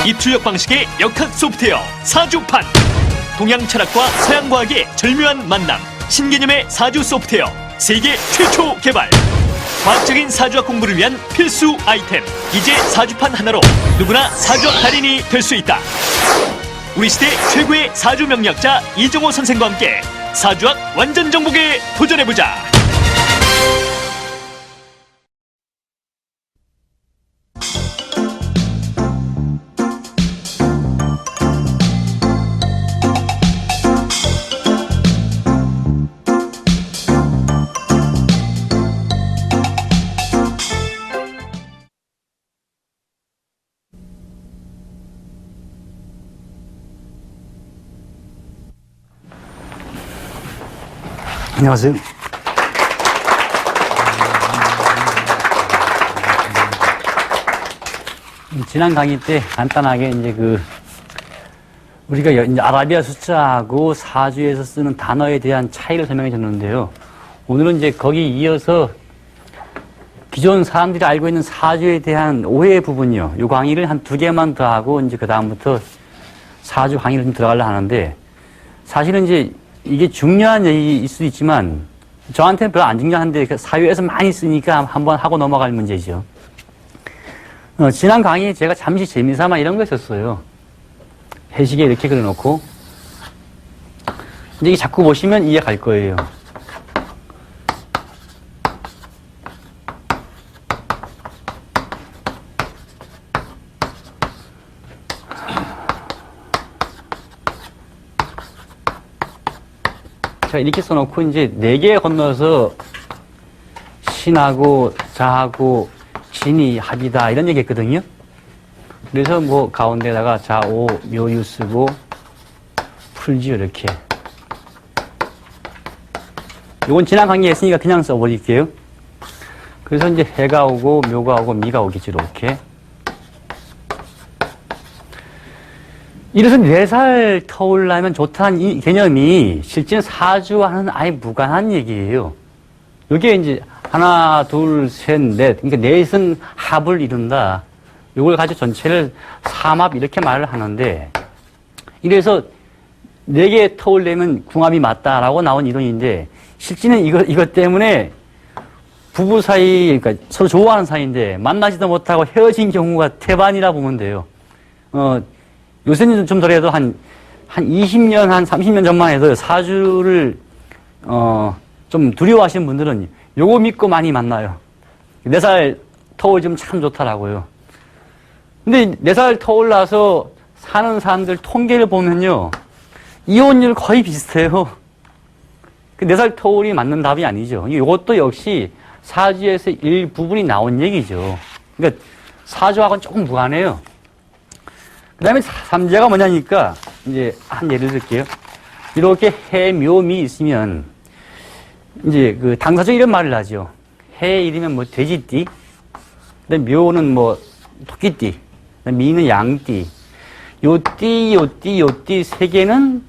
입출력 방식의 역학 소프트웨어 사주판. 동양 철학과 서양 과학의 절묘한 만남. 신개념의 사주 소프트웨어 세계 최초 개발. 과학적인 사주학 공부를 위한 필수 아이템. 이제 사주판 하나로 누구나 사주학 달인이 될 수 있다. 우리 시대 최고의 사주 명리학자 이정호 선생과 함께 사주학 완전 정복에 도전해보자. 안녕하세요. 지난 강의 때 간단하게 이제 우리가 이제 아라비아 숫자하고 사주에서 쓰는 단어에 대한 차이를 설명해 줬는데요. 오늘은 이제 거기 이어서 기존 사람들이 알고 있는 사주에 대한 오해 부분이요. 이 강의를 한 2개만 더 하고 이제 그다음부터 사주 강의를 좀 들어가려고 하는데, 사실은 이제 이게 중요한 얘기일 수도 있지만 저한테는 별로 안 중요한데 사회에서 많이 쓰니까 한번 하고 넘어갈 문제죠. 지난 강의에 제가 잠시 재미삼아 이런 거 했었어요. 해시계 이렇게 그려놓고 이제 이게 자꾸 보시면 이해 갈 거예요. 이렇게 써놓고 이제 4개 건너서 신하고 자하고 진이 합이다 이런 얘기 했거든요. 그래서 뭐 가운데다가 자오 묘유 쓰고 풀지요 이렇게. 이건 지난 강의에 했으니까 그냥 써버릴게요. 그래서 이제 해가 오고 묘가 오고 미가 오겠지 이렇게. 이래서 4살 터울라면 좋다는 이 개념이 실제는 사주와는 아예 무관한 얘기예요. 이게 이제 하나, 둘, 셋, 넷. 그러니까 넷은 합을 이룬다. 이걸 가지고 전체를 삼합 이렇게 말을 하는데, 이래서 4개 터울내면 궁합이 맞다라고 나온 이론인데, 실제는 이것 때문에 부부 사이, 그러니까 서로 좋아하는 사이인데 만나지도 못하고 헤어진 경우가 태반이라 보면 돼요. 요새는 좀 덜해도 한 20년, 한 30년 전만 해도 사주를, 좀 두려워하시는 분들은 요거 믿고 많이 만나요. 4살 터울 좀 참 좋다라고요. 근데 4살 터울 나서 사는 사람들 통계를 보면요. 이혼율 거의 비슷해요. 4살 터울이 맞는 답이 아니죠. 이것도 역시 사주에서 일부분이 나온 얘기죠. 그러니까 사주하고는 조금 무관해요. 그 다음에 삼재가 뭐냐니까, 이제, 한 예를 들게요. 이렇게 해, 묘, 미 있으면, 이제, 당사자 이런 말을 하죠. 해 이르면 뭐, 돼지띠. 그 다음에 묘는 뭐, 토끼띠. 그 다음에 미는 양띠. 요 띠, 요 띠, 요 띠 3개는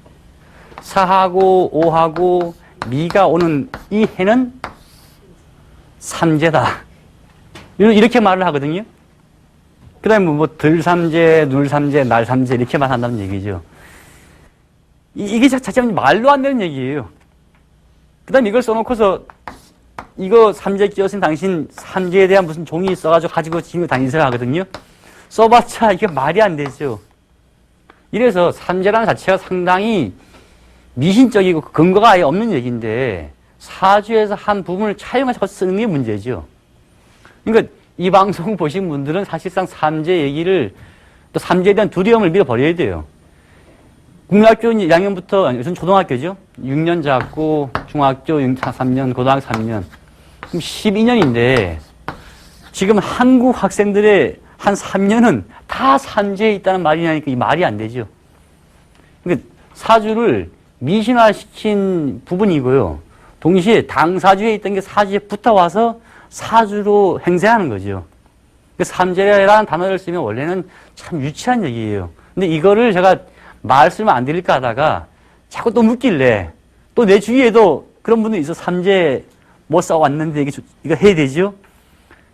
사하고, 오하고, 미가 오는 이 해는 삼재다. 이렇게 말을 하거든요. 그 다음에 뭐, 들삼재, 눌삼재, 날삼재, 이렇게만 한다는 얘기죠. 이게 자체로 말도 안 되는 얘기예요. 그 다음에 이걸 써놓고서, 이거 삼재 끼웠으니 당신 삼재에 대한 무슨 종이 써가지고 가지고 지금 다니세요 하거든요. 써봤자 이게 말이 안 되죠. 이래서 삼재라는 자체가 상당히 미신적이고 근거가 아예 없는 얘기인데, 사주에서 한 부분을 차용해서 쓰는 게 문제죠. 그러니까, 이 방송 보신 분들은 사실상 삼재 얘기를, 또 삼재에 대한 두려움을 밀어버려야 돼요. 국민학교 1학년부터, 요즘 초등학교죠? 6년 잡고, 중학교 3년, 고등학교 3년. 그럼 12년인데, 지금 한국 학생들의 한 3년은 다 삼재에 있다는 말이냐니까 이 말이 안 되죠. 그러니까 사주를 미신화시킨 부분이고요. 동시에 당사주에 있던 게 사주에 붙어와서 사주로 행세하는 거죠. 삼재라는 단어를 쓰면 원래는 참 유치한 얘기예요. 근데 이거를 제가 말씀을 안 드릴까 하다가 자꾸 또 묻길래 또 내 주위에도 그런 분들이 있어. 삼재 못 써왔는데 이거 해야 되죠?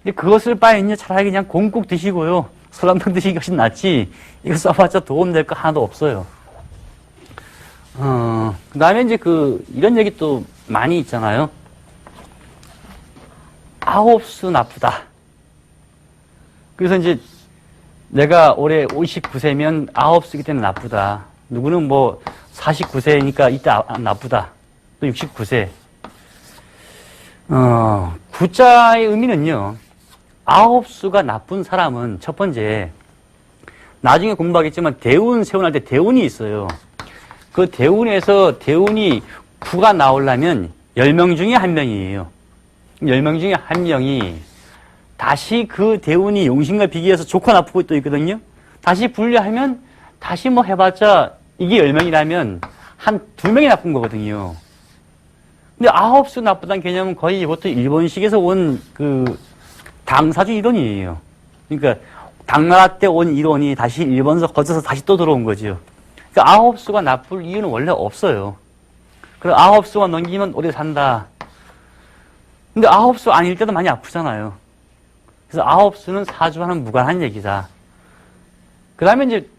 근데 그것을 바에는 차라리 그냥 공국 드시고요. 설렁탕 드시기 훨씬 낫지. 이거 써봤자 도움될 거 하나도 없어요. 그 다음에 이제 이런 얘기 또 많이 있잖아요. 아홉수 나쁘다. 그래서 이제 내가 올해 59세면 아홉수기 때문에 나쁘다. 누구는 뭐 49세니까 이때 나쁘다. 또 69세. 구자의 의미는요. 아홉수가 나쁜 사람은 첫 번째, 나중에 공부하겠지만 대운 세운할 때 대운이 있어요. 그 대운에서 대운이 9가 나오려면 10명 중에 1명이에요. 10명 중에 1명이 다시 그 대운이 용신과 비기해서 좋고 나쁘고 또 있거든요. 다시 분류하면 다시 뭐 해봤자 이게 10명이라면 한 2명이 나쁜 거거든요. 근데 아홉수 나쁘다는 개념은 거의 이것도 일본식에서 온 당사주 이론이에요. 그러니까 당나라 때 온 이론이 다시 일본에서 거쳐서 다시 또 들어온 거죠. 그러니까 아홉수가 나쁠 이유는 원래 없어요. 그래서 아홉수가 넘기면 오래 산다. 근데 아홉수 아닐 때도 많이 아프잖아요. 그래서 아홉수는 사주와는 무관한 얘기다. 그 다음에 이제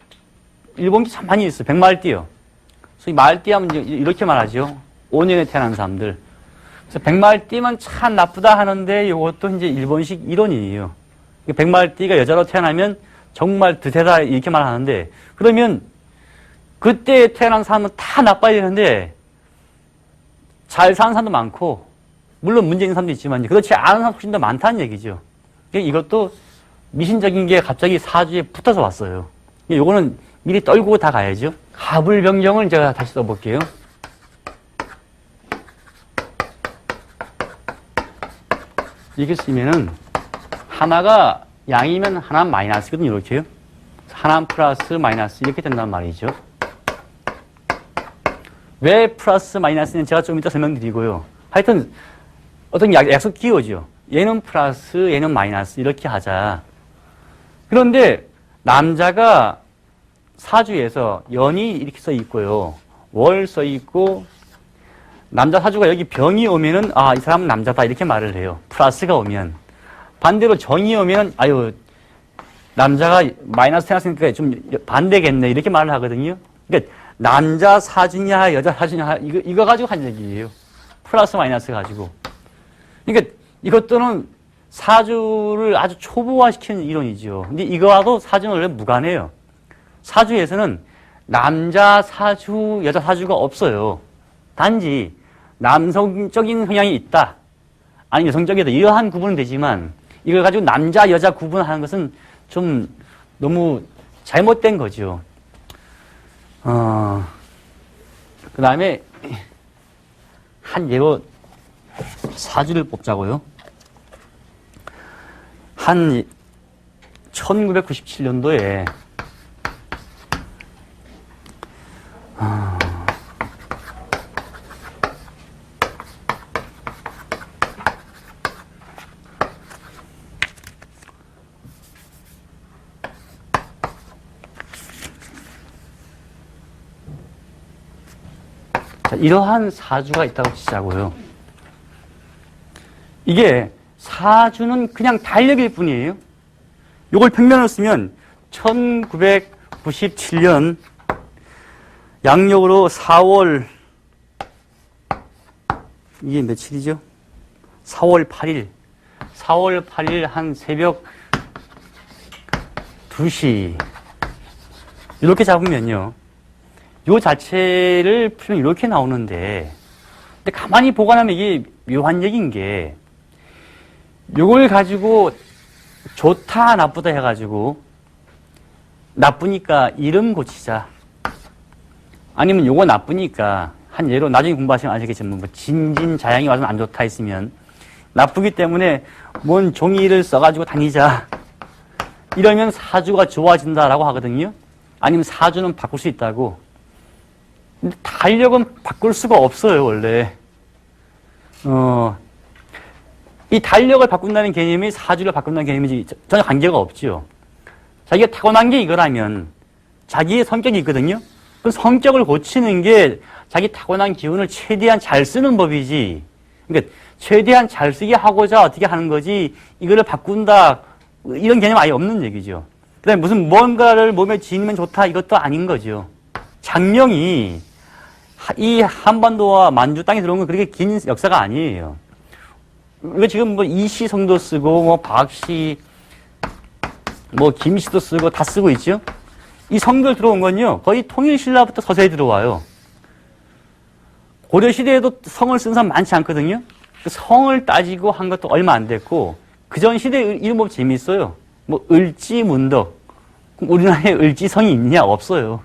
일본기 참 많이 있어요. 백말띠요. 그래서 이 말띠 하면 이렇게 말하죠. 5년에 태어난 사람들. 그래서 백말띠만 참 나쁘다 하는데 이것도 이제 일본식 이론이에요. 백말띠가 여자로 태어나면 정말 드세다 이렇게 말하는데, 그러면 그때 태어난 사람은 다 나빠야 되는데 잘 사는 사람도 많고 물론 문제 있는 사람도 있지만 그렇지 않은 사람도 훨씬 더 많다는 얘기죠. 이것도 미신적인 게 갑자기 사주에 붙어서 왔어요. 요거는 미리 떨고 다 가야죠. 가불병정을 제가 다시 써볼게요. 이렇게 쓰면은 하나가 양이면 하나 마이너스거든요. 이렇게요. 하나 플러스 마이너스 이렇게 된단 말이죠. 왜 플러스 마이너스는 제가 좀 이따 설명드리고요. 하여튼 어떤 약속 기호죠. 얘는 플러스 얘는 마이너스 이렇게 하자. 그런데 남자가 사주에서 연이 이렇게 써 있고요. 월 써 있고 남자 사주가 여기 병이 오면은 이 사람은 남자다 이렇게 말을 해요. 플러스가 오면. 반대로 정이 오면 아유 남자가 마이너스 태어났으니까 좀 반대겠네 이렇게 말을 하거든요. 그러니까 남자 사주냐 여자 사주냐 이거 가지고 한 얘기예요. 플러스 마이너스 가지고. 그러니까 이것들은 사주를 아주 초보화시키는 이론이죠. 근데 이거하고 사주는 원래 무관해요. 사주에서는 남자 사주, 여자 사주가 없어요. 단지 남성적인 성향이 있다. 아니 여성적이다. 이러한 구분은 되지만 이걸 가지고 남자, 여자 구분하는 것은 좀 너무 잘못된 거죠. 그 다음에 한 예로 사주를 뽑자고요. 한 1997년도에 이러한 사주가 있다고 치자고요. 이게 사주는 그냥 달력일 뿐이에요. 이걸 평면으로 쓰면 1997년 양력으로 4월 이게 며칠이죠? 4월 8일 4월 8일 한 새벽 2시 이렇게 잡으면요. 요 자체를 풀면 이렇게 나오는데 근데 가만히 보관하면 이게 묘한 얘기인 게 요걸 가지고 좋다 나쁘다 해가지고 나쁘니까 이름 고치자 아니면 요거 나쁘니까 한 예로 나중에 공부하시면 아시겠지만 뭐 진진자양이 와서 안 좋다 했으면 나쁘기 때문에 뭔 종이를 써가지고 다니자 이러면 사주가 좋아진다라고 하거든요. 아니면 사주는 바꿀 수 있다고. 근데 달력은 바꿀 수가 없어요, 원래. 이 달력을 바꾼다는 개념이 사주를 바꾼다는 개념이 전혀 관계가 없죠. 자기가 타고난 게 이거라면 자기의 성격이 있거든요. 그 성격을 고치는 게 자기 타고난 기운을 최대한 잘 쓰는 법이지. 그러니까 최대한 잘 쓰게 하고자 어떻게 하는 거지 이거를 바꾼다 이런 개념 아예 없는 얘기죠. 그다음에 무슨 뭔가를 몸에 지니면 좋다 이것도 아닌 거죠. 장명이 이 한반도와 만주 땅에 들어온 건 그렇게 긴 역사가 아니에요. 이거 지금 뭐 이시성도 쓰고 뭐 박씨 뭐 김씨도 쓰고 다 쓰고 있죠. 이 성들 들어온 건요 거의 통일신라부터 서서히 들어와요. 고려시대에도 성을 쓴 사람 많지 않거든요. 그 성을 따지고 한 것도 얼마 안 됐고 그 전 시대 이름 보면 재미있어요. 뭐 을지문덕. 우리나라에 을지성이 있냐? 없어요.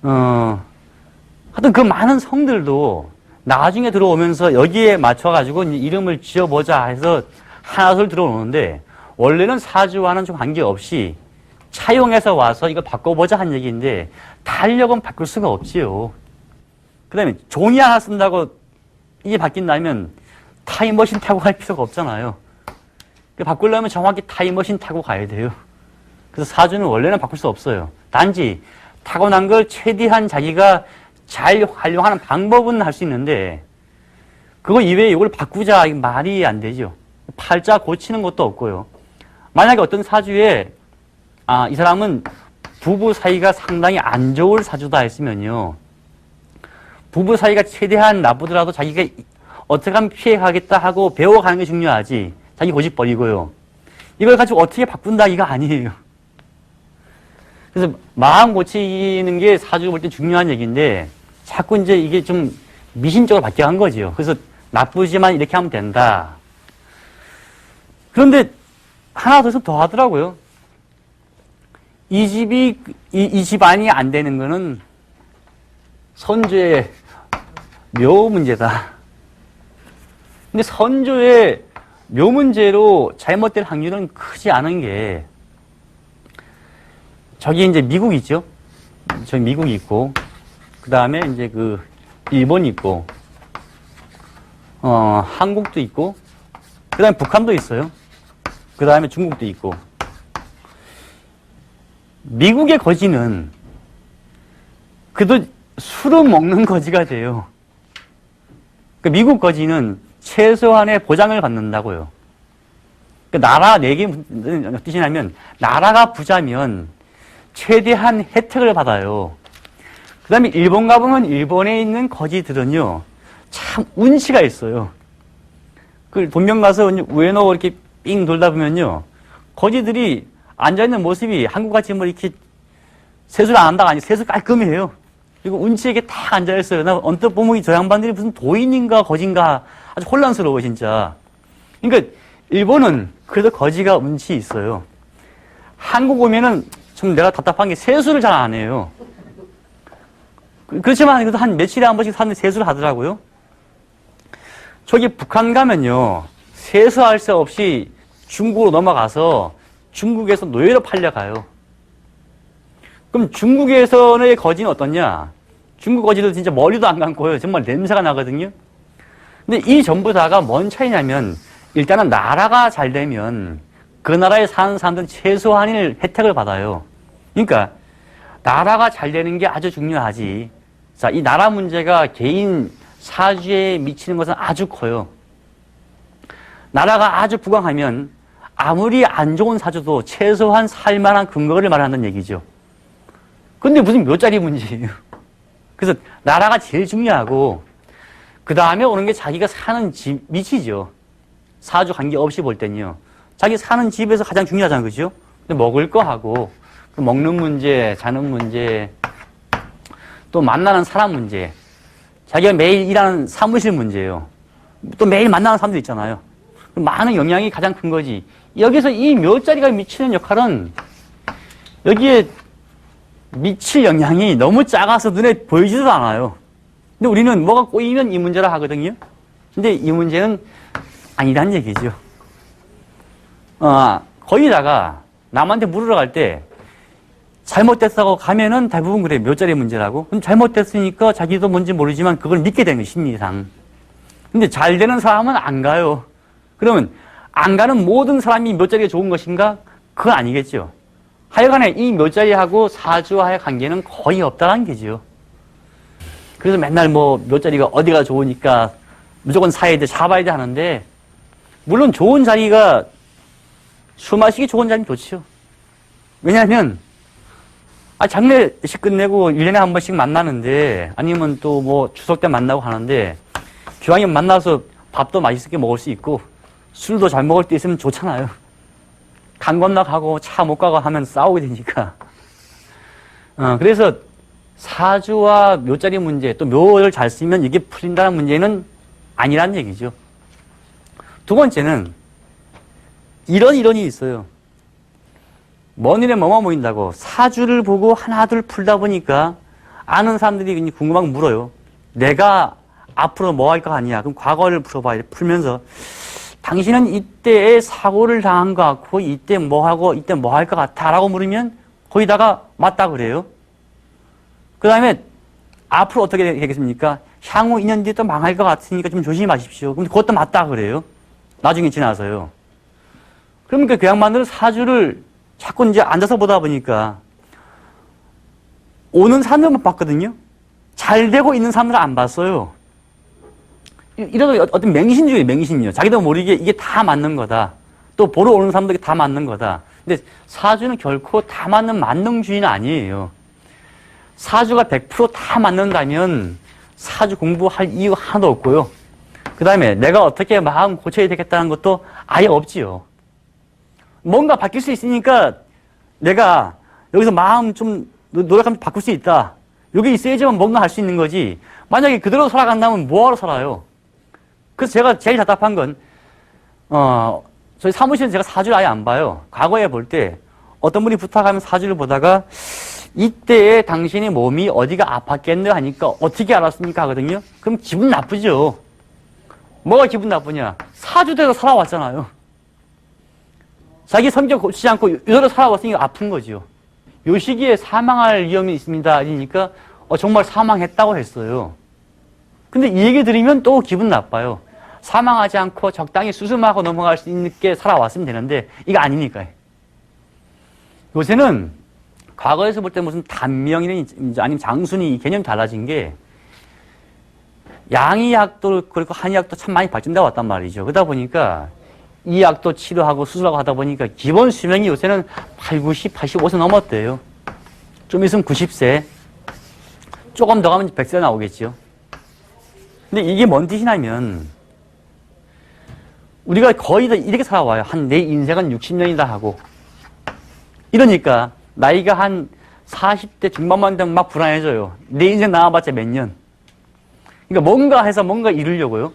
하여튼 그 많은 성들도 나중에 들어오면서 여기에 맞춰가지고 이름을 지어보자 해서 하나둘 들어오는데 원래는 사주와는 좀 관계없이 차용해서 와서 이거 바꿔보자 한 얘기인데 달력은 바꿀 수가 없지요. 그 다음에 종이 하나 쓴다고 이게 바뀐다면 타임머신 타고 갈 필요가 없잖아요. 바꾸려면 정확히 타임머신 타고 가야 돼요. 그래서 사주는 원래는 바꿀 수 없어요. 단지 타고난 걸 최대한 자기가 잘 활용하는 방법은 할 수 있는데 그거 이외에 이걸 바꾸자 이게 말이 안 되죠. 팔자 고치는 것도 없고요. 만약에 어떤 사주에 이 사람은 부부 사이가 상당히 안 좋을 사주다 했으면요. 부부 사이가 최대한 나쁘더라도 자기가 어떻게 하면 피해가겠다 하고 배워가는 게 중요하지. 자기 고집 버리고요. 이걸 가지고 어떻게 바꾼다 이거 아니에요. 그래서 마음 고치는 게 사주 볼 때 중요한 얘기인데 자꾸 이제 이게 좀 미신적으로 바뀌어간 거죠. 그래서 나쁘지만 이렇게 하면 된다. 그런데 하나 더 하더라고요. 이 집안이 안 되는 거는 선조의 묘 문제다. 근데 선조의 묘 문제로 잘못될 확률은 크지 않은 게 저기 이제 미국 있죠? 저기 미국이 있고, 그 다음에 이제 그 일본이 있고, 한국도 있고, 그 다음에 북한도 있어요. 그 다음에 중국도 있고. 미국의 거지는 그래도 술을 먹는 거지가 돼요. 그 미국 거지는 최소한의 보장을 받는다고요. 그 나라 내기 뜻이냐면 나라가 부자면 최대한 혜택을 받아요. 그 다음에 일본 가보면 일본에 있는 거지들은요 참 운치가 있어요. 그 본경 가서 우에노 이렇게 삥 돌다 보면요 거지들이 앉아있는 모습이 한국같이 뭐 이렇게 세수를 안 한다가 아니고 세수 깔끔해요. 그리고 운치에게 딱 앉아있어요. 나 언뜻 보면 저 양반들이 무슨 도인인가 거진가 아주 혼란스러워 진짜. 그러니까 일본은 그래도 거지가 운치 있어요. 한국 오면은 좀 내가 답답한 게 세수를 잘 안 해요. 그렇지만 그래도 한 며칠에 한 번씩 사는 세수를 하더라고요. 저기 북한 가면요 세수할 새 없이 중국으로 넘어가서 중국에서 노예로 팔려가요. 그럼 중국에서의 거지는 어떻냐? 중국 거지도 진짜 머리도 안 감고요. 정말 냄새가 나거든요. 근데 이 전부 다가 뭔 차이냐면 일단은 나라가 잘 되면 그 나라에 사는 사람들은 최소한의 혜택을 받아요. 그러니까 나라가 잘 되는 게 아주 중요하지. 자, 이 나라 문제가 개인 사주에 미치는 것은 아주 커요. 나라가 아주 부강하면 아무리 안 좋은 사주도 최소한 살만한 근거를 말한다는 얘기죠. 근데 무슨 묘자리 문제예요. 그래서 나라가 제일 중요하고 그 다음에 오는 게 자기가 사는 집, 위치죠. 사주 관계없이 볼 땐요. 자기 사는 집에서 가장 중요하잖아요. 그죠? 근데 먹을 거 하고 먹는 문제, 자는 문제, 또 만나는 사람 문제, 자기가 매일 일하는 사무실 문제예요. 또 매일 만나는 사람들 있잖아요. 많은 영향이 가장 큰 거지. 여기서 이 묘자리가 미치는 역할은 여기에 미칠 영향이 너무 작아서 눈에 보이지도 않아요. 근데 우리는 뭐가 꼬이면 이 문제라 하거든요. 근데 이 문제는 아니란 얘기죠. 거기다가 남한테 물으러 갈 때 잘못됐다고 가면은 대부분 그래 묘자리 문제라고. 그럼 잘못됐으니까 자기도 뭔지 모르지만 그걸 믿게 되는 거예요, 심리상. 근데 잘 되는 사람은 안 가요. 그러면 안 가는 모든 사람이 묘자리가 좋은 것인가? 그건 아니겠죠. 하여간에 이 묘자리하고 사주와의 관계는 거의 없다는 게죠. 그래서 맨날 뭐 묘자리가 어디가 좋으니까 무조건 사야 돼, 잡아야 돼 하는데 물론 좋은 자리가 술 마시기 좋은 자리는 좋죠. 왜냐하면 장례식 끝내고 1년에 한 번씩 만나는데, 아니면 또 뭐 추석 때 만나고 하는데, 기왕이면 만나서 밥도 맛있게 먹을 수 있고, 술도 잘 먹을 때 있으면 좋잖아요. 강 건너 가고 차 못 가고 하면 싸우게 되니까. 그래서 사주와 묘자리 문제, 또 묘를 잘 쓰면 이게 풀린다는 문제는 아니란 얘기죠. 두 번째는, 이런 이론이 있어요. 먼 일에 뭐만 보인다고 사주를 보고 하나둘 풀다 보니까 아는 사람들이 궁금하고 물어요. 내가 앞으로 뭐 할 거 아니야. 그럼 과거를 풀어봐. 풀면서 당신은 이때에 사고를 당한 것 같고 이때 뭐 하고 이때 뭐 할 것 같아 라고 물으면 거기다가 맞다 그래요. 그 다음에 앞으로 어떻게 되겠습니까? 향후 2년 뒤에 또 망할 것 같으니까 좀 조심하십시오. 그럼 그것도 맞다 그래요. 나중에 지나서요. 그러니까 그 양반들은 사주를 자꾸 이제 앉아서 보다 보니까 오는 사람들만 봤거든요. 잘 되고 있는 사람들은 안 봤어요. 이래도 어떤 맹신주의, 맹신이요. 자기도 모르게 이게 다 맞는 거다. 또 보러 오는 사람들이 다 맞는 거다. 근데 사주는 결코 다 맞는 만능주의는 아니에요. 사주가 100% 다 맞는다면 사주 공부할 이유 하나도 없고요. 그 다음에 내가 어떻게 마음 고쳐야 되겠다는 것도 아예 없지요. 뭔가 바뀔 수 있으니까 내가 여기서 마음 좀 노력하면 바꿀 수 있다. 여기 있어야지만 뭔가 할 수 있는 거지. 만약에 그대로 살아간다면 뭐하러 살아요? 그래서 제가 제일 답답한 건, 저희 사무실은 제가 사주를 아예 안 봐요. 과거에 볼 때 어떤 분이 부탁하면 사주를 보다가 이때에 당신의 몸이 어디가 아팠겠네 하니까 어떻게 알았습니까? 하거든요. 그럼 기분 나쁘죠. 뭐가 기분 나쁘냐? 사주대로 살아왔잖아요. 자기 성격 고치지 않고 이대로 살아왔으니까 아픈 거죠. 요 시기에 사망할 위험이 있습니다. 그러니까 정말 사망했다고 했어요. 근데 이 얘기 들으면 또 기분 나빠요. 사망하지 않고 적당히 수습하고 넘어갈 수 있게 살아왔으면 되는데 이거 아니니까요. 요새는 과거에서 볼 때 무슨 단명이나 아니면 장순이 개념이 달라진 게 양의학도 그렇고 한의학도 참 많이 발전되어 왔단 말이죠. 그러다 보니까 이 약도 치료하고 수술하고 하다 보니까 기본 수명이 요새는 80, 85세 넘었대요. 좀 있으면 90세. 조금 더 가면 100세 나오겠죠. 근데 이게 뭔 뜻이냐면 우리가 거의 다 이렇게 살아와요. 내 인생은 60년이다 하고. 이러니까 나이가 한 40대 중반만 되면 막 불안해져요. 내 인생 나와봤자 몇 년. 그러니까 뭔가 해서 뭔가 이루려고요.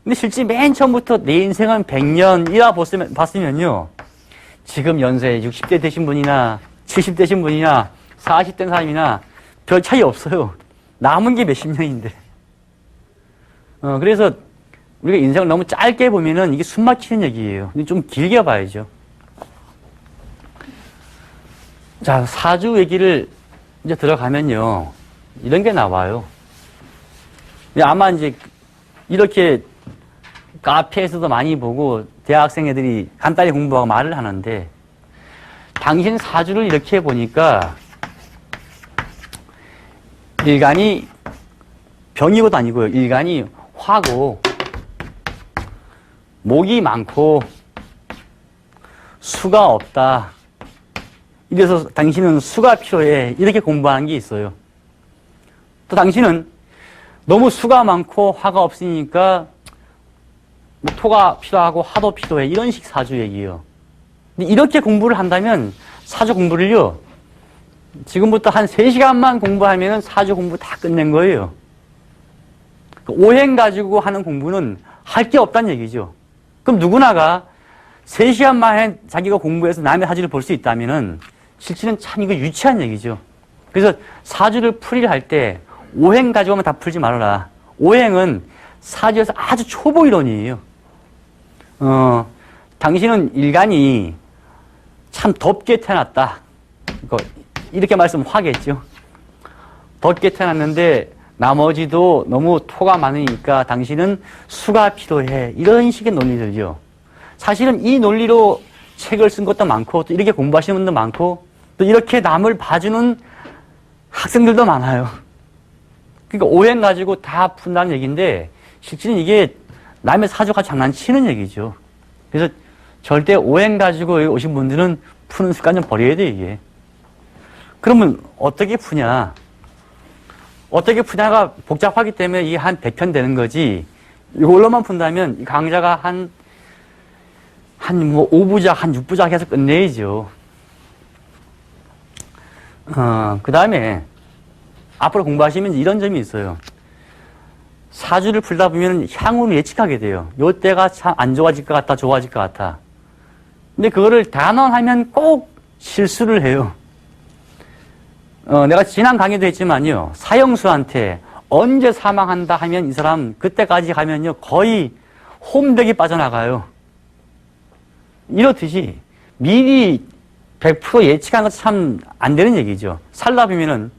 근데 실제 맨 처음부터 내 인생은 100년이라 봤으면요. 지금 연세 60대 되신 분이나 70대 되신 분이나 40대 사람이나 별 차이 없어요. 남은 게 몇십 년인데. 그래서 우리가 인생을 너무 짧게 보면은 이게 숨 막히는 얘기예요. 근데 좀 길게 봐야죠. 자, 사주 얘기를 이제 들어가면요. 이런 게 나와요. 아마 이제 이렇게 카페에서도 많이 보고 대학생 애들이 간단히 공부하고 말을 하는데 당신 사주를 이렇게 보니까 일간이 병이고도 아니고요. 일간이 화고 목이 많고 수가 없다. 이래서 당신은 수가 필요해. 이렇게 공부하는 게 있어요. 또 당신은 너무 수가 많고 화가 없으니까 토가 필요하고 화도 필요해. 이런 식 사주 얘기예요. 근데 이렇게 공부를 한다면 사주 공부를요. 지금부터 한 3시간만 공부하면 사주 공부 다 끝낸 거예요. 오행 가지고 하는 공부는 할 게 없다는 얘기죠. 그럼 누구나가 3시간 만에 자기가 공부해서 남의 사주를 볼 수 있다면은 실제는 참 이거 유치한 얘기죠. 그래서 사주를 풀이를 할 때 오행 가지고만 다 풀지 말아라. 오행은 사주에서 아주 초보 이론이에요. 당신은 일간이 참 덥게 태어났다. 이렇게 말씀하겠죠. 덥게 태어났는데 나머지도 너무 토가 많으니까 당신은 수가 필요해. 이런 식의 논리들이죠. 사실은 이 논리로 책을 쓴 것도 많고 또 이렇게 공부하시는 분도 많고 또 이렇게 남을 봐주는 학생들도 많아요. 그러니까 오행 가지고 다 푼다는 얘기인데 실제는 이게 남의 사주가 장난치는 얘기죠. 그래서 절대 오행 가지고 여기 오신 분들은 푸는 습관 좀 버려야 돼, 이게. 그러면 어떻게 푸냐? 어떻게 푸냐가 복잡하기 때문에 이게 한 100편 되는 거지. 이걸로만 푼다면 이 강좌가 한 5부작, 한 6부작 해서 끝내야죠. 그 다음에 앞으로 공부하시면 이런 점이 있어요. 사주를 풀다 보면 향후를 예측하게 돼요. 요때가 참 안 좋아질 것 같다, 좋아질 것 같아. 근데 그거를 단언하면 꼭 실수를 해요. 내가 지난 강의도 했지만요. 사형수한테 언제 사망한다 하면 이 사람 그때까지 가면요. 거의 홈백이 빠져나가요. 이렇듯이 미리 100% 예측하는 것 참 안 되는 얘기죠. 살다 보면은,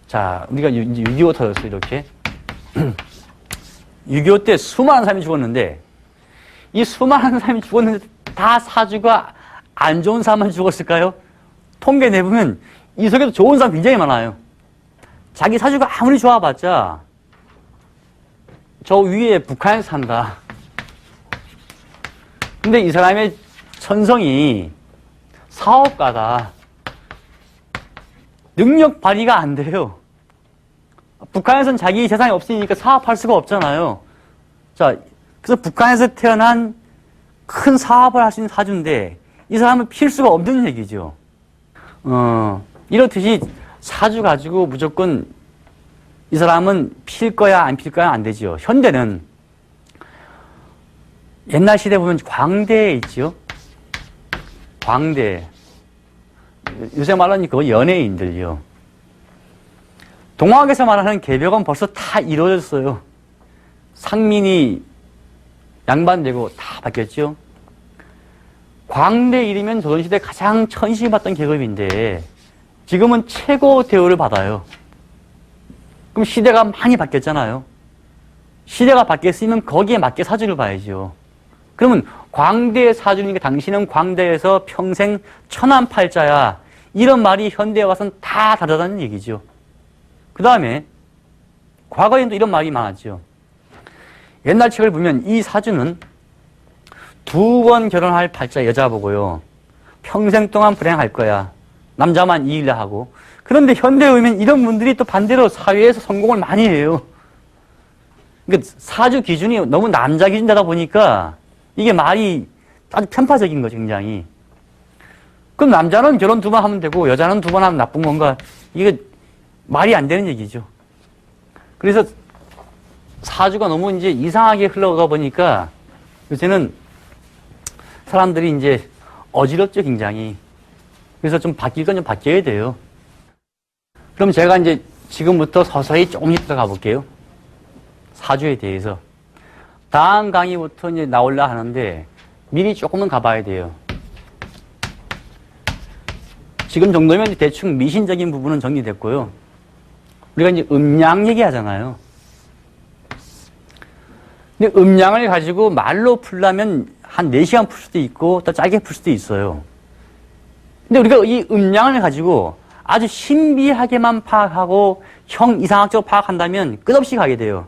자, 우리가 6.25 터졌어, 이렇게. 6.25 때 수많은 사람이 죽었는데, 이 수많은 사람이 죽었는데 다 사주가 안 좋은 사람만 죽었을까요? 통계 내보면 이 속에도 좋은 사람 굉장히 많아요. 자기 사주가 아무리 좋아봤자 저 위에 북한에서 산다. 근데 이 사람의 천성이 사업가다. 능력 발휘가 안 돼요. 북한에서는 자기 재산이 없으니까 사업할 수가 없잖아요. 자, 그래서 북한에서 태어난 큰 사업을 할 수 있는 사주인데 이 사람은 필 수가 없는 얘기죠. 이렇듯이 사주 가지고 무조건 이 사람은 필 거야 안 필 거야 안 되죠. 현대는 옛날 시대 보면 광대에 있죠. 광대. 요새 말하는 그거 연예인들요. 동학에서 말하는 개벽은 벌써 다 이루어졌어요. 상민이 양반되고 다 바뀌었죠. 광대 이르면 조선시대 가장 천시받던 계급인데 지금은 최고 대우를 받아요. 그럼 시대가 많이 바뀌었잖아요. 시대가 바뀌었으면 거기에 맞게 사주를 봐야죠. 그러면 광대의 사주니까 당신은 광대에서 평생 천안팔자야. 이런 말이 현대에 와서는 다 다르다는 얘기죠. 그 다음에 과거에는 또 이런 말이 많았죠. 옛날 책을 보면 이 사주는 2번 결혼할 팔자 여자 보고요. 평생 동안 불행할 거야. 남자만 이일라 하고. 그런데 현대에 오면 이런 분들이 또 반대로 사회에서 성공을 많이 해요. 그러니까 사주 기준이 너무 남자 기준 되다 보니까 이게 말이 아주 편파적인 거죠, 굉장히. 그럼 남자는 결혼 2번 하면 되고 여자는 2번 하면 나쁜 건가? 이게 말이 안 되는 얘기죠. 그래서 사주가 너무 이제 이상하게 흘러가 보니까 요새는 사람들이 이제 어지럽죠, 굉장히. 그래서 좀 바뀔 건 좀 바뀌어야 돼요. 그럼 제가 이제 지금부터 서서히 조금씩 들어가 볼게요. 사주에 대해서. 다음 강의부터 이제 나오려 하는데 미리 조금은 가봐야 돼요. 지금 정도면 대충 미신적인 부분은 정리됐고요. 우리가 이제 음양 얘기하잖아요. 근데 음양을 가지고 말로 풀려면 한 4시간 풀 수도 있고 더 짧게 풀 수도 있어요. 근데 우리가 이 음양을 가지고 아주 신비하게만 파악하고 형 이상학적으로 파악한다면 끝없이 가게 돼요.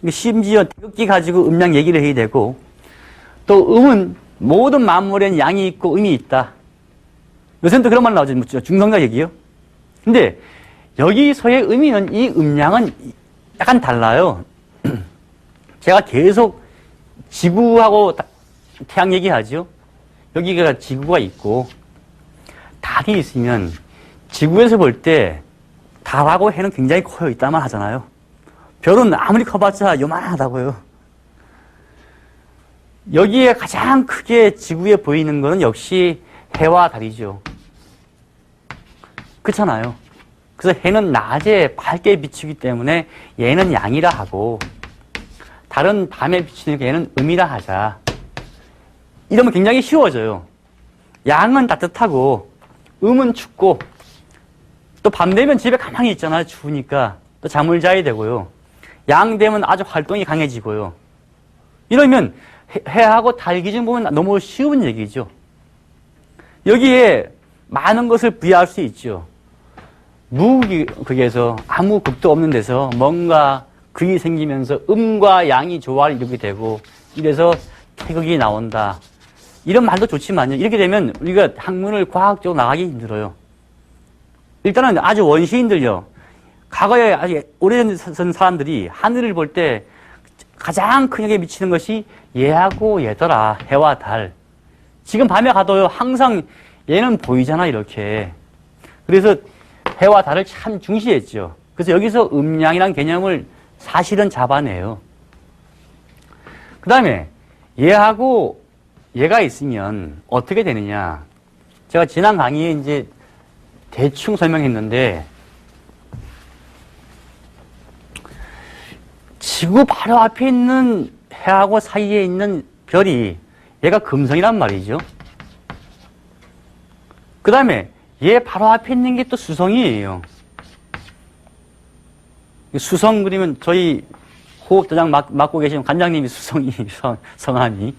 심지어 태극기 가지고 음양 얘기를 해야 되고 또 음은 모든 만물에는 양이 있고 음이 있다. 요새는 또 그런 말 나오죠. 중성자 얘기요. 근데 여기서의 의미는 이 음양은 약간 달라요. 제가 계속 지구하고 태양 얘기하죠. 여기가 지구가 있고 달이 있으면 지구에서 볼 때 달하고 해는 굉장히 커요. 있다만 하잖아요. 별은 아무리 커봤자 요만하다고요. 여기에 가장 크게 지구에 보이는 것은 역시 해와 달이죠. 그렇잖아요. 그래서 해는 낮에 밝게 비추기 때문에 얘는 양이라 하고 달은 밤에 비추니까 얘는 음이라 하자. 이러면 굉장히 쉬워져요. 양은 따뜻하고 음은 춥고 또 밤 되면 집에 가만히 있잖아요. 추우니까 또 잠을 자야 되고요. 양 되면 아주 활동이 강해지고요. 이러면 해하고 달 기준 보면 너무 쉬운 얘기죠. 여기에 많은 것을 부여할 수 있죠. 무극에서 아무 극도 없는 데서 뭔가 극이 생기면서 음과 양이 조화를 이루게 되고 이래서 태극이 나온다. 이런 말도 좋지만요. 이렇게 되면 우리가 학문을 과학적으로 나가기 힘들어요. 일단은 아주 원시인들요. 과거에 아주 오래전 사람들이 하늘을 볼 때 가장 큰 영향을 미치는 것이 얘하고 얘더라. 해와 달. 지금 밤에 가도요. 항상 얘는 보이잖아 이렇게. 그래서 해와 달을 참 중시했죠. 그래서 여기서 음양이라는 개념을 사실은 잡아내요. 그 다음에 얘하고 얘가 있으면 어떻게 되느냐. 제가 지난 강의에 이제 대충 설명했는데 지구 바로 앞에 있는 해하고 사이에 있는 별이 얘가 금성이란 말이죠. 그 다음에 얘 바로 앞에 있는 게 또 수성이에요. 수성 그리면 저희 호흡도장 맡고 계신 관장님이 수성이 성함이.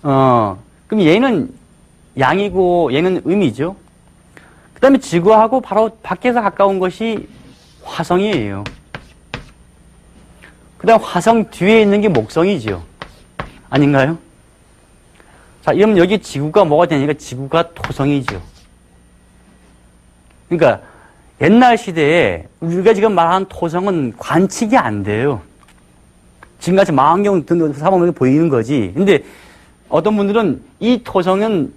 그럼 얘는 양이고 얘는 음이죠. 그 다음에 지구하고 바로 밖에서 가까운 것이 화성이에요. 그 다음 화성 뒤에 있는 게 목성이죠. 아닌가요? 자, 이러면 여기 지구가 뭐가 되니까 지구가 토성이죠. 그러니까 옛날 시대에 우리가 지금 말하는 토성은 관측이 안 돼요. 지금같이 망원경 사보면 보이는 거지. 근데 어떤 분들은 이 토성은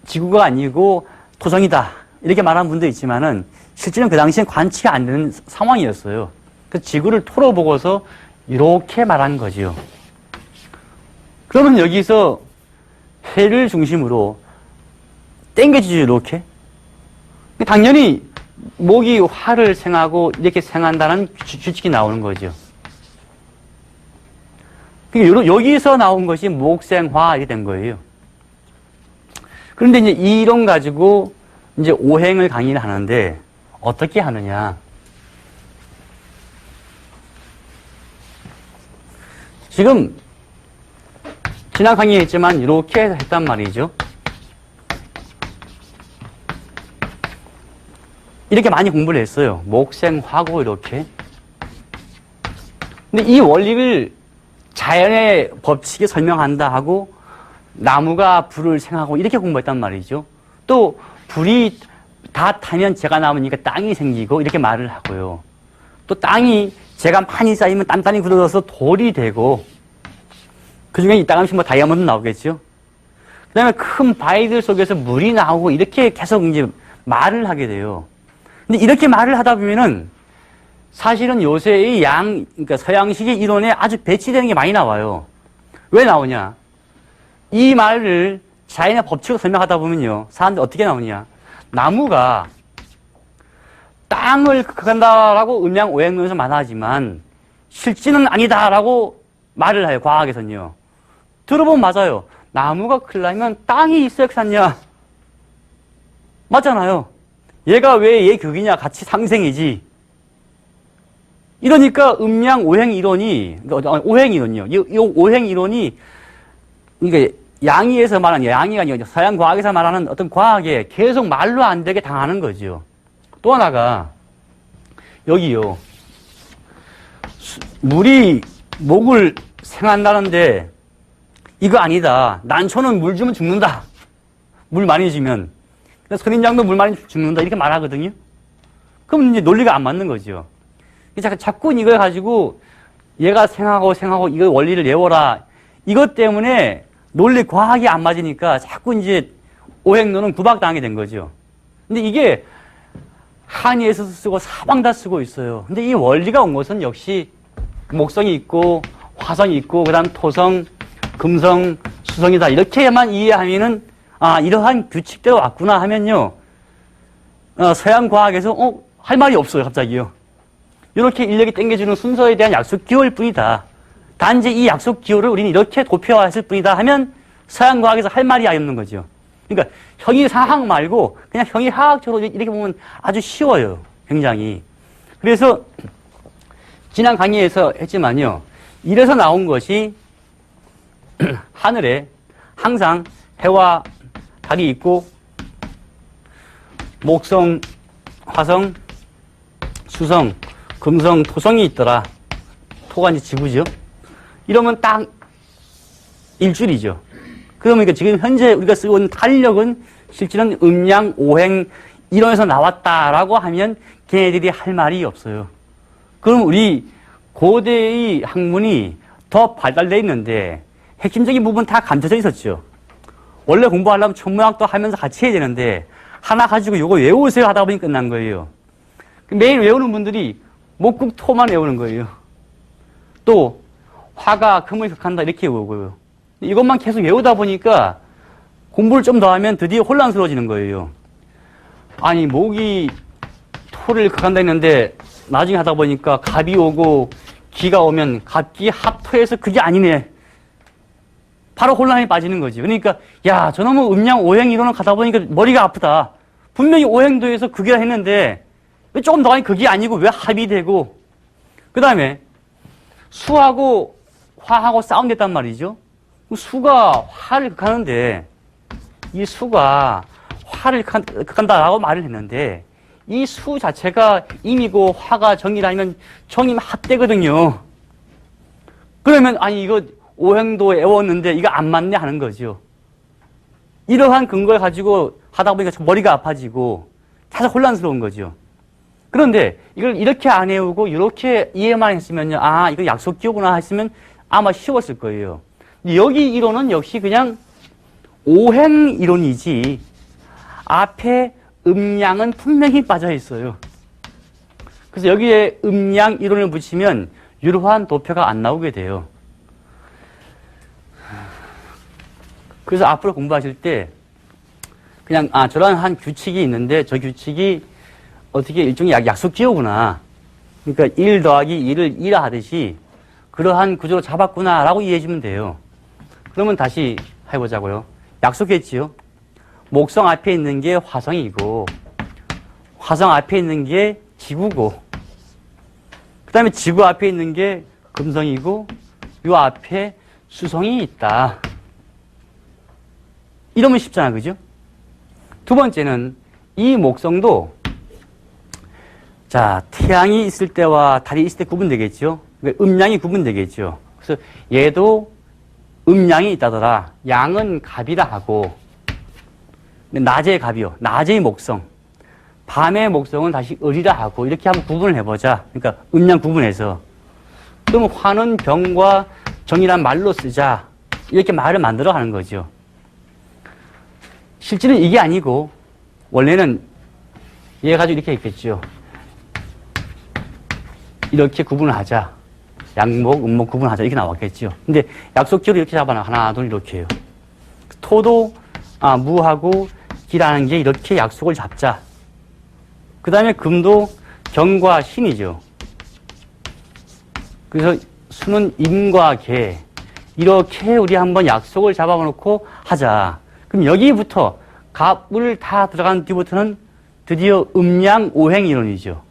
지구가 아니고 토성이다. 이렇게 말하는 분도 있지만은 실제는 그 당시엔 관측이 안 되는 상황이었어요. 그래서 지구를 토로 보고서 이렇게 말한 거지요. 그러면 여기서 해를 중심으로 땡겨지죠, 이렇게. 당연히 목이 화를 생하고 이렇게 생한다는 규칙이 나오는 거죠. 여기서 나온 것이 목생화 이렇게 된 거예요. 그런데 이제 이 이론 가지고 이제 오행을 강의를 하는데 어떻게 하느냐. 지금 지난 강의에 했지만 이렇게 했단 말이죠. 이렇게 많이 공부를 했어요. 목생화고 이렇게. 근데 이 원리를 자연의 법칙에 설명한다 하고 나무가 불을 생하고 이렇게 공부했단 말이죠. 또 불이 다 타면 재가 나오니까 땅이 생기고 이렇게 말을 하고요. 또 땅이 재가 많이 쌓이면 단단히 굳어져서 돌이 되고 그 중에 이따가씩 뭐 다이아몬드 나오겠죠. 그 다음에 큰 바위들 속에서 물이 나오고 이렇게 계속 이제 말을 하게 돼요. 근데 이렇게 말을 하다 보면은 사실은 요새의 그러니까 서양식의 이론에 아주 배치되는 게 많이 나와요. 왜 나오냐? 이 말을 자연의 법칙으로 설명하다 보면요. 사람들이 어떻게 나오냐? 나무가 땅을 극한다라고 음양 오행론에서 말하지만 실제는 아니다라고 말을 해요. 과학에서는요. 들어보면 맞아요. 나무가 크려면 땅이 있어야 샀냐? 맞잖아요. 얘가 왜 얘 격이냐? 같이 상생이지. 이러니까 음양 오행 이론이, 오행 이론이요. 이 오행 이론이, 그러니까 양의에서 말하는, 양의가 아니고 서양 과학에서 말하는 어떤 과학에 계속 말로 안 되게 당하는 거죠. 또 하나가, 여기요. 물이 목을 생한다는데, 이거 아니다. 난초는 물 주면 죽는다. 물 많이 주면. 선인장도 물 많이 죽는다. 이렇게 말하거든요. 그럼 이제 논리가 안 맞는 거죠. 자꾸 이걸 가지고 얘가 생하고 이거 원리를 외워라. 이것 때문에 논리 과학이 안 맞으니까 자꾸 이제 오행론은 구박당하게 된 거죠. 근데 이게 한의에서도 쓰고 사방 다 쓰고 있어요. 근데 이 원리가 온 것은 역시 목성이 있고 화성이 있고 그다음 토성, 금성, 수성이다. 이렇게만 이해하면은 아 이러한 규칙대로 왔구나 하면요. 서양 과학에서 할 말이 없어요. 갑자기요. 이렇게 인력이 땡겨주는 순서에 대한 약속 기호일 뿐이다. 단지 이 약속 기호를 우리는 이렇게 도표화했을 뿐이다 하면 서양 과학에서 할 말이 아예 없는 거죠. 그러니까 형이상학 말고 그냥 형이하학적으로 이렇게 보면 아주 쉬워요. 굉장히. 그래서 지난 강의에서 했지만요. 이래서 나온 것이 하늘에 항상 해와 달이 있고 목성, 화성, 수성, 금성, 토성이 있더라. 토가 이제 지구죠. 이러면 딱 일줄이죠. 그러면 지금 현재 우리가 쓰고 있는 탄력은 실제는 음양 오행 이론에서 나왔다라고 하면 걔네들이 할 말이 없어요. 그럼 우리 고대의 학문이 더 발달되어 있는데 핵심적인 부분 다 감춰져 있었죠. 원래 공부하려면 천문학도 하면서 같이 해야 되는데 하나 가지고 이거 외우세요 하다 보니 끝난 거예요. 매일 외우는 분들이 목국토만 외우는 거예요. 또 화가 금을 극한다 이렇게 외우고요. 이것만 계속 외우다 보니까 공부를 좀 더 하면 드디어 혼란스러워지는 거예요. 아니 목이 토를 극한다 했는데 나중에 하다 보니까 갑이 오고 기가 오면 갑기 합토해서 그게 아니네. 바로 혼란에 빠지는 거지. 그러니까 야 저놈은 음양 오행 이론을 가다 보니까 머리가 아프다. 분명히 오행도에서 극이라 했는데 왜 조금 더 가니 그게 아니고 왜 합이 되고 그 다음에 수하고 화하고 싸움됐단 말이죠. 수가 화를 극하는데 이 수가 화를 극한다라고 말을 했는데 이 수 자체가 임이고 화가 정이라면 정이면 합되거든요. 그러면 아니 이거 오행도 외웠는데 이거 안 맞네 하는 거죠. 이러한 근거를 가지고 하다 보니까 머리가 아파지고 다소 혼란스러운 거죠. 그런데 이걸 이렇게 안 외우고 이렇게 이해만 했으면요. 아 이거 약속기호구나 했으면 아마 쉬웠을 거예요. 여기 이론은 역시 그냥 오행 이론이지 앞에 음양은 분명히 빠져 있어요. 그래서 여기에 음양 이론을 붙이면 유효한 도표가 안 나오게 돼요. 그래서 앞으로 공부하실 때 그냥 저런 한 규칙이 있는데 저 규칙이 어떻게 일종의 약속기호구나. 그러니까 1 더하기 2를 2라 하듯이 그러한 구조로 잡았구나 라고 이해해 주면 돼요. 그러면 다시 해보자고요. 약속했지요. 목성 앞에 있는 게 화성이고 화성 앞에 있는 게 지구고 그 다음에 지구 앞에 있는 게 금성이고 요 앞에 수성이 있다. 이러면 쉽잖아, 그죠? 두 번째는 이 목성도 자 태양이 있을 때와 달이 있을 때 구분되겠죠. 그러니까 음양이 구분되겠죠. 그래서 얘도 음양이 있다더라. 양은 갑이라 하고 낮의 갑이요. 낮의 목성. 밤의 목성은 다시 을이라 하고 이렇게 한번 구분을 해보자. 그러니까 음양 구분해서. 그럼 화는 병과 정이란 말로 쓰자. 이렇게 말을 만들어 가는 거죠. 실제는 이게 아니고 원래는 얘 가지고 이렇게 했겠죠. 이렇게 구분을 하자. 양목, 음목 구분하자. 이렇게 나왔겠죠. 근데 약속기로 이렇게 잡아놔. 하나, 둘, 이렇게 해요. 토도, 무하고 기라는 게 이렇게 약속을 잡자. 그 다음에 금도 경과 신이죠. 그래서 수는 임과 개. 이렇게 우리 한번 약속을 잡아놓고 하자. 그럼 여기부터 갑을 다 들어간 뒤부터는 드디어 음양 오행 이론이죠.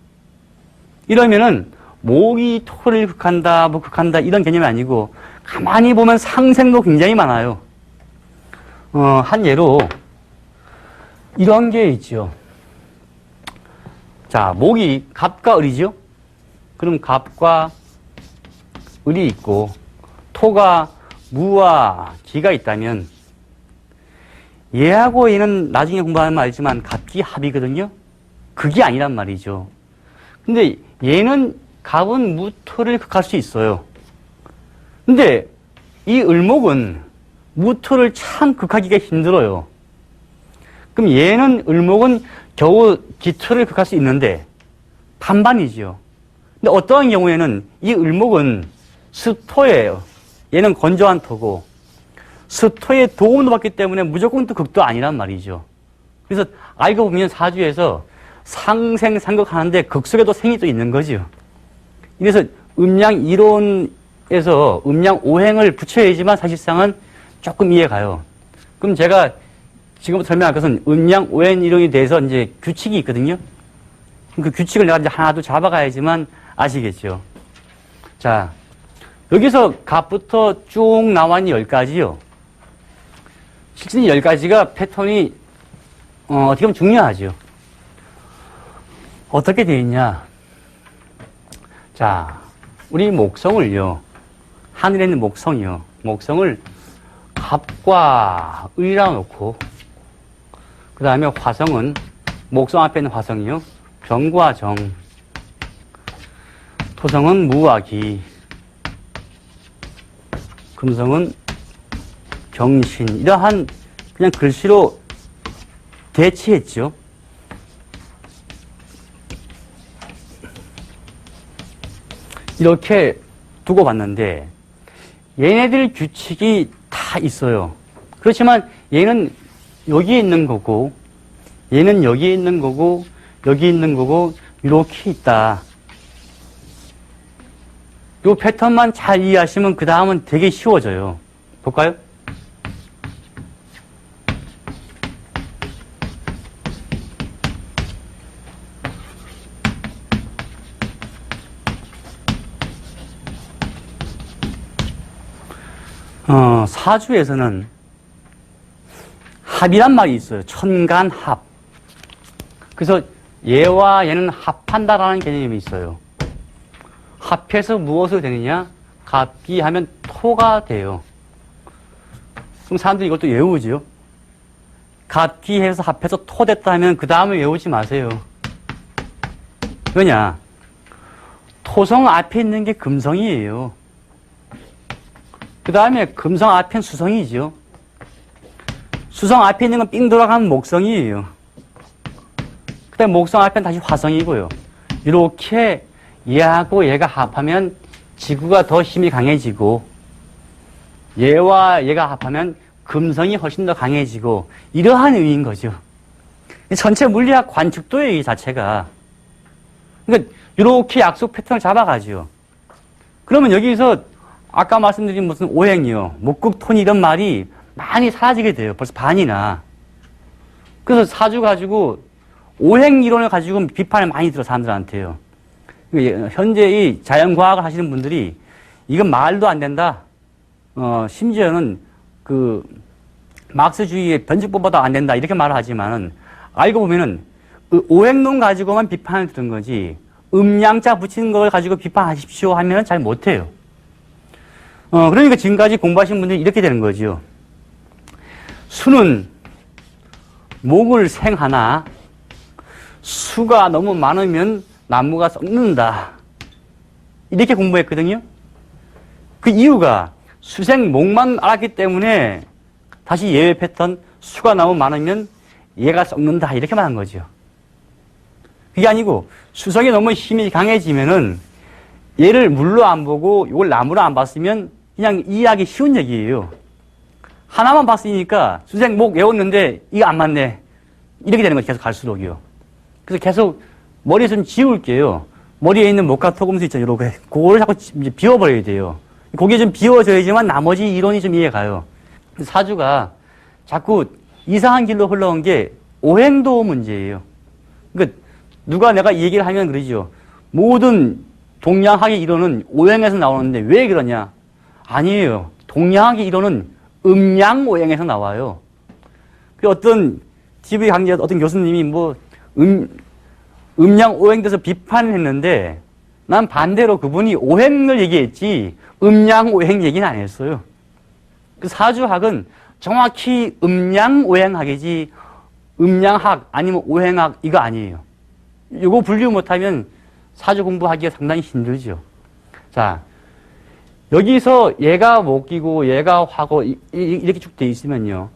이러면은 목이 토를 극한다, 뭐 극한다 이런 개념이 아니고 가만히 보면 상생도 굉장히 많아요. 한 예로 이런 게 있죠. 자, 목이 갑과 을이죠. 그럼 갑과 을이 있고 토가 무와 기가 있다면 얘하고 얘는 나중에 공부하면 알지만 갑기 합이거든요. 그게 아니란 말이죠. 근데 얘는 갑은 무토를 극할 수 있어요. 근데 이 을목은 무토를 참 극하기가 힘들어요. 그럼 얘는 을목은 겨우 기토를 극할 수 있는데 반반이지요. 근데 어떠한 경우에는 이 을목은 수토예요. 얘는 건조한 토고 수토의 도움도 받기 때문에 무조건 또 극도 아니란 말이죠. 그래서 알고 보면 사주에서 상생상극 하는데 극 속에도 생이 또 있는 거죠. 그래서 음양 이론에서 음양 오행을 붙여야지만 사실상은 조금 이해가요. 그럼 제가 지금부터 설명할 것은 음양 오행 이론에 대해서 이제 규칙이 있거든요. 그 규칙을 내가 이제 하나도 잡아가야지만 아시겠죠. 자, 여기서 갑부터 쭉 나왔니 10가지요. 실제 10가지가 패턴이 어떻게 보면 중요하죠. 어떻게 되어 있냐. 자, 우리 목성을요. 하늘에 있는 목성이요. 목성을 합과 의라고 놓고, 그 다음에 화성은, 목성 앞에 있는 화성이요. 병과 정. 토성은 무와 기. 금성은 경신. 이러한 그냥 글씨로 대치했죠. 이렇게 두고 봤는데 얘네들 규칙이 다 있어요. 그렇지만 얘는 여기에 있는 거고 얘는 여기에 있는 거고 여기 있는 거고 이렇게 있다. 이 패턴만 잘 이해하시면 그 다음은 되게 쉬워져요. 볼까요? 사주에서는 합이란 말이 있어요. 천간합. 그래서 얘와 얘는 합한다라는 개념이 있어요. 합해서 무엇을 되느냐? 갑기하면 토가 돼요. 그럼 사람들이 이것도 외우죠. 갑기해서 합해서 토 됐다 하면 그 다음에 외우지 마세요. 왜냐? 토성 앞에 있는 게 금성이에요. 그 다음에 금성 앞엔 수성이죠. 수성 앞에 있는 건 삥 돌아가면 목성이에요. 그 다음에 목성 앞엔 다시 화성이고요. 이렇게 얘하고 얘가 합하면 지구가 더 힘이 강해지고 얘와 얘가 합하면 금성이 훨씬 더 강해지고 이러한 의미인 거죠. 전체 물리학 관측도예요, 이 자체가. 그러니까 이렇게 약속 패턴을 잡아가죠. 그러면 여기서 아까 말씀드린 무슨 오행이요, 목극토니 이런 말이 많이 사라지게 돼요. 벌써 반이나. 그래서 사주 가지고 오행 이론을 가지고 비판을 많이 들어 사람들한테요. 현재 이 자연과학을 하시는 분들이 이건 말도 안 된다. 심지어는 그 막스주의의 변칙법보다 안 된다 이렇게 말을 하지만은 알고 보면은 오행론 가지고만 비판을 들은 거지 음양자 붙이는 걸 가지고 비판하십시오 하면은 잘 못해요. 그러니까 지금까지 공부하신 분들이 이렇게 되는 거죠. 수는 목을 생하나 수가 너무 많으면 나무가 썩는다. 이렇게 공부했거든요. 그 이유가 수생 목만 알았기 때문에 다시 예외 패턴 수가 너무 많으면 얘가 썩는다 이렇게 말한 거죠. 그게 아니고 수성이 너무 힘이 강해지면은 얘를 물로 안 보고 이걸 나무로 안 봤으면 그냥 이해하기 쉬운 얘기예요. 하나만 봤으니까 수생 목 외웠는데 이거 안 맞네. 이렇게 되는 거죠. 계속 갈수록이요. 그래서 계속 머리에 좀 지울게요. 머리에 있는 목과 토금수 있잖아요. 이렇게. 그거를 자꾸 비워버려야 돼요. 그게 좀 비워져야지만 나머지 이론이 좀 이해가요. 사주가 자꾸 이상한 길로 흘러온 게 오행도 문제예요. 그러니까 누가 내가 이 얘기를 하면 그러죠. 모든 동양학의 이론은 오행에서 나오는데 왜 그러냐? 아니에요. 동양학의 이론은 음양오행에서 나와요. 그 어떤 TV 강좌 어떤 교수님이 뭐 음양오행에 대해서 비판을 했는데 난 반대로 그분이 오행을 얘기했지 음양오행 얘기는 안 했어요. 그 사주학은 정확히 음양오행학이지 음양학 아니면 오행학 이거 아니에요. 이거 분류 못하면 사주 공부하기가 상당히 힘들죠. 자, 여기서 얘가 목이고 얘가 화고 이렇게 쭉 돼 있으면요.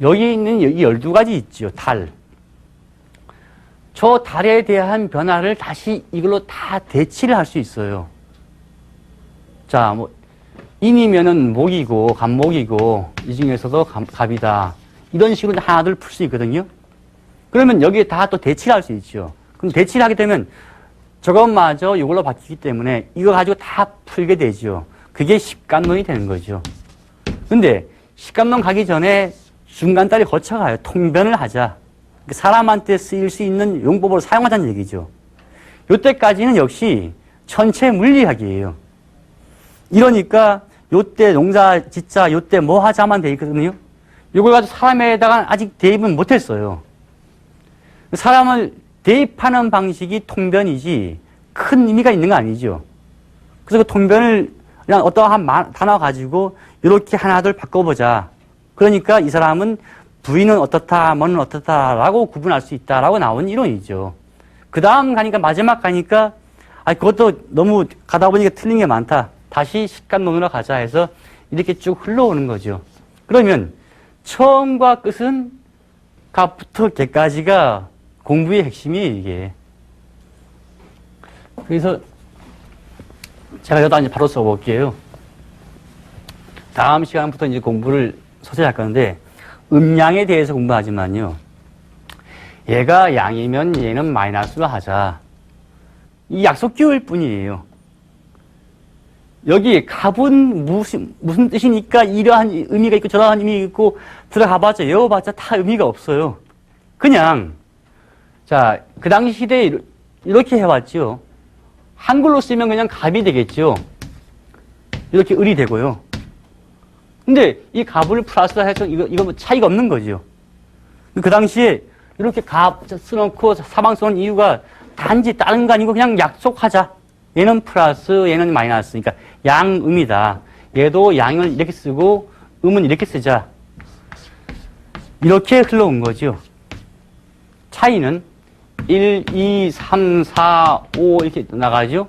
여기 있는 이 12가지 있죠. 달. 저 달에 대한 변화를 다시 이걸로 다 대치를 할 수 있어요. 자, 뭐 인이면은 목이고 간목이고 이 중에서도 갑이다. 이런 식으로 하나둘 풀 수 있거든요. 그러면 여기에 다 또 대치를 할 수 있죠. 그럼 대치를 하게 되면 저것마저 이걸로 바뀌기 때문에 이거 가지고 다 풀게 되죠. 그게 십간론이 되는 거죠. 근데 십간론 가기 전에 중간다리 거쳐가요. 통변을 하자. 사람한테 쓰일 수 있는 용법으로 사용하자는 얘기죠. 이때까지는 역시 천체 물리학이에요. 이러니까 요때 농사 짓자, 요때 뭐 하자만 돼 있거든요. 이걸 가지고 사람에다가 아직 대입은 못했어요. 사람을 대입하는 방식이 통변이지 큰 의미가 있는 거 아니죠. 그래서 그 통변을 그냥 어떠한 단어 가지고 이렇게 하나둘 바꿔보자. 그러니까 이 사람은 부인은 어떻다, 뭐는 어떻다라고 구분할 수 있다라고 나온 이론이죠. 그 다음 가니까, 마지막 가니까, 그것도 너무 가다 보니까 틀린 게 많다. 다시 식간론으로 가자 해서 이렇게 쭉 흘러오는 거죠. 그러면 처음과 끝은 갑부터 개까지가 공부의 핵심이에요, 이게. 그래서 제가 여기다 이제 바로 써볼게요. 다음 시간부터 이제 공부를 서서히 할 건데, 음양에 대해서 공부하지만요. 얘가 양이면 얘는 마이너스로 하자. 이 약속 기호일 뿐이에요. 여기 갑은 무슨 뜻이니까 이러한 의미가 있고 저러한 의미가 있고 들어가봤자 외워봤자 다 의미가 없어요. 그냥 자, 그 당시 시대에 이렇게 해왔죠. 한글로 쓰면 그냥 갑이 되겠죠. 이렇게 을이 되고요. 근데 이 갑을 플러스 해서 이거 뭐 차이가 없는 거죠. 그 당시에 이렇게 갑 써놓고 사방 써놓은 이유가 단지 다른 거 아니고 그냥 약속하자. 얘는 플러스, 얘는 마이너스. 그러니까 양음이다. 얘도 양을 이렇게 쓰고 음은 이렇게 쓰자. 이렇게 흘러온 거죠. 차이는 1, 2, 3, 4, 5 이렇게 나가죠.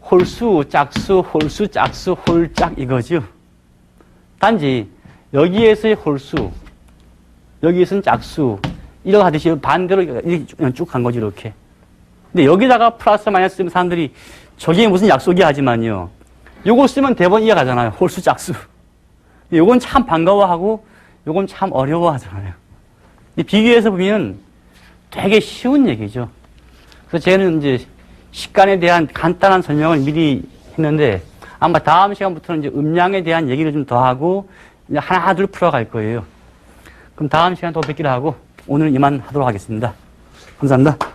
홀수, 짝수, 홀수, 짝수, 홀짝 이거죠. 단지 여기에서의 홀수, 여기에서는 짝수 이렇게 하듯이 반대로 이렇게 쭉 간 거죠, 이렇게. 근데 여기다가 플러스 마이너스 쓰면 사람들이 저게 무슨 약속이 하지만요. 요거 쓰면 대번 이해가잖아요. 홀수, 짝수. 요건 참 반가워하고 요건 참 어려워하잖아요. 비교해서 보면 되게 쉬운 얘기죠. 그래서 저는 이제 식간에 대한 간단한 설명을 미리 했는데 아마 다음 시간부터는 이제 음양에 대한 얘기를 좀 더 하고 이제 하나 둘 풀어갈 거예요. 그럼 다음 시간에 또 뵙기로 하고 오늘 이만 하도록 하겠습니다. 감사합니다.